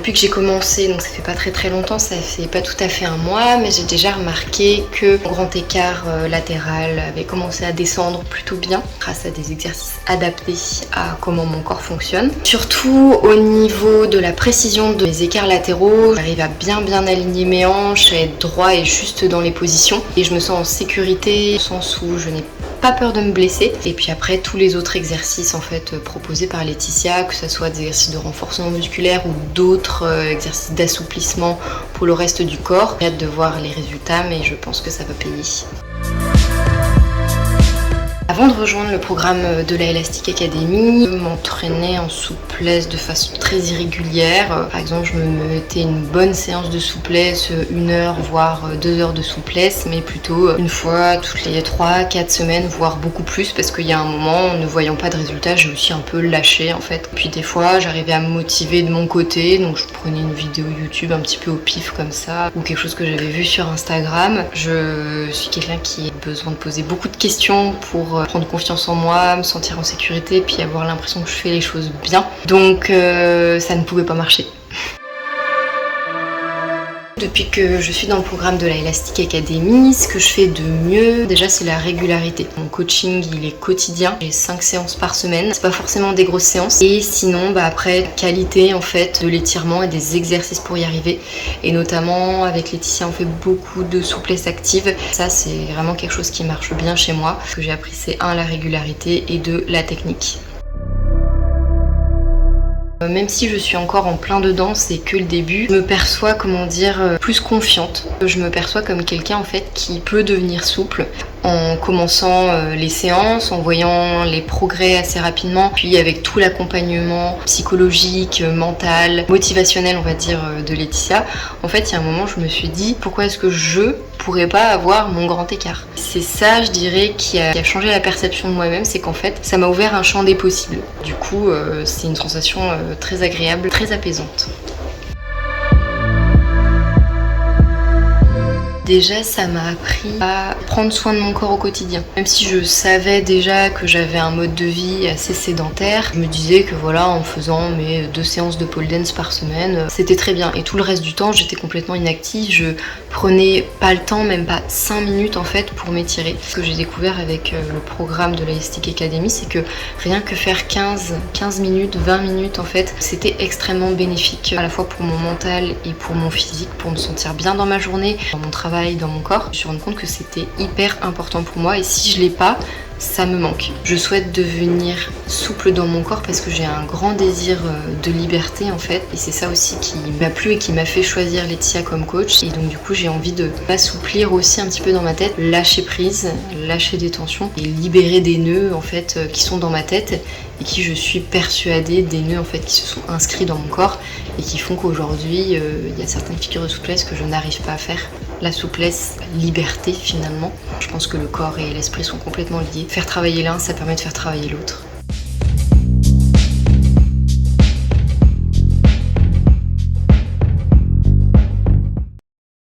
Depuis que j'ai commencé, donc ça fait pas très longtemps, ça fait pas tout à fait un mois, mais j'ai déjà remarqué que mon grand écart latéral avait commencé à descendre plutôt bien grâce à des exercices adaptés à comment mon corps fonctionne. Surtout au niveau de la précision de mes écarts latéraux, j'arrive à bien aligner mes hanches, à être droit et juste dans les positions et je me sens en sécurité, au sens où je n'ai pas peur de me blesser. Et puis après tous les autres exercices en fait proposés par Laetitia, que ce soit des exercices de renforcement musculaire ou d'autres exercices d'assouplissement pour le reste du corps. J'ai hâte de voir les résultats, mais je pense que ça va payer. Avant de rejoindre le programme de la Elastic Academy, je m'entraînais en souplesse de façon très irrégulière. Par exemple, je me mettais une bonne séance de souplesse, 1 heure voire 2 heures de souplesse, mais plutôt une fois toutes les 3-4 semaines, voire beaucoup plus, parce qu'il y a un moment, ne voyant pas de résultats, j'ai aussi un peu lâché en fait. Puis des fois, j'arrivais à me motiver de mon côté, donc je prenais une vidéo YouTube un petit peu au pif comme ça, ou quelque chose que j'avais vu sur Instagram. Je suis quelqu'un qui a besoin de poser beaucoup de questions pour prendre confiance en moi, me sentir en sécurité, puis avoir l'impression que je fais les choses bien. Donc ça ne pouvait pas marcher. Depuis que je suis dans le programme de la Elastic Academy, ce que je fais de mieux, déjà c'est la régularité. Mon coaching il est quotidien, j'ai 5 séances par semaine, c'est pas forcément des grosses séances. Et sinon après, qualité en fait de l'étirement et des exercices pour y arriver. Et notamment avec Laetitia on fait beaucoup de souplesse active. Ça c'est vraiment quelque chose qui marche bien chez moi. Ce que j'ai appris c'est 1 la régularité et 2 la technique. Même si je suis encore en plein dedans, c'est que le début, je me perçois, plus confiante. Je me perçois comme quelqu'un en fait qui peut devenir souple en commençant les séances, en voyant les progrès assez rapidement, puis avec tout l'accompagnement psychologique, mental, motivationnel on va dire de Laetitia. En fait, il y a un moment, je me suis dit pourquoi est-ce que je pourrais pas avoir mon grand écart. C'est ça, je dirais, qui a changé la perception de moi-même, c'est qu'en fait, ça m'a ouvert un champ des possibles. Du coup, c'est une sensation très agréable, très apaisante. Déjà, ça m'a appris à prendre soin de mon corps au quotidien. Même si je savais déjà que j'avais un mode de vie assez sédentaire, je me disais que voilà, en faisant mes 2 séances de pole dance par semaine, c'était très bien. Et tout le reste du temps, j'étais complètement inactive. Je prenais pas le temps, même pas 5 minutes en fait, pour m'étirer. Ce que j'ai découvert avec le programme de la Elastic Academy, c'est que rien que faire 15 minutes, 20 minutes en fait, c'était extrêmement bénéfique à la fois pour mon mental et pour mon physique, pour me sentir bien dans ma journée, dans mon travail, dans mon corps. Je me suis rendu compte que c'était hyper important pour moi et si je l'ai pas, ça me manque. Je souhaite devenir souple dans mon corps parce que j'ai un grand désir de liberté en fait et c'est ça aussi qui m'a plu et qui m'a fait choisir Laetitia comme coach et donc du coup j'ai envie de m'assouplir aussi un petit peu dans ma tête, lâcher prise, lâcher des tensions et libérer des nœuds en fait qui sont dans ma tête et qui je suis persuadée des nœuds en fait qui se sont inscrits dans mon corps et qui font qu'aujourd'hui il y a certaines figures de souplesse que je n'arrive pas à faire. La souplesse, la liberté finalement. Je pense que le corps et l'esprit sont complètement liés. Faire travailler l'un, ça permet de faire travailler l'autre.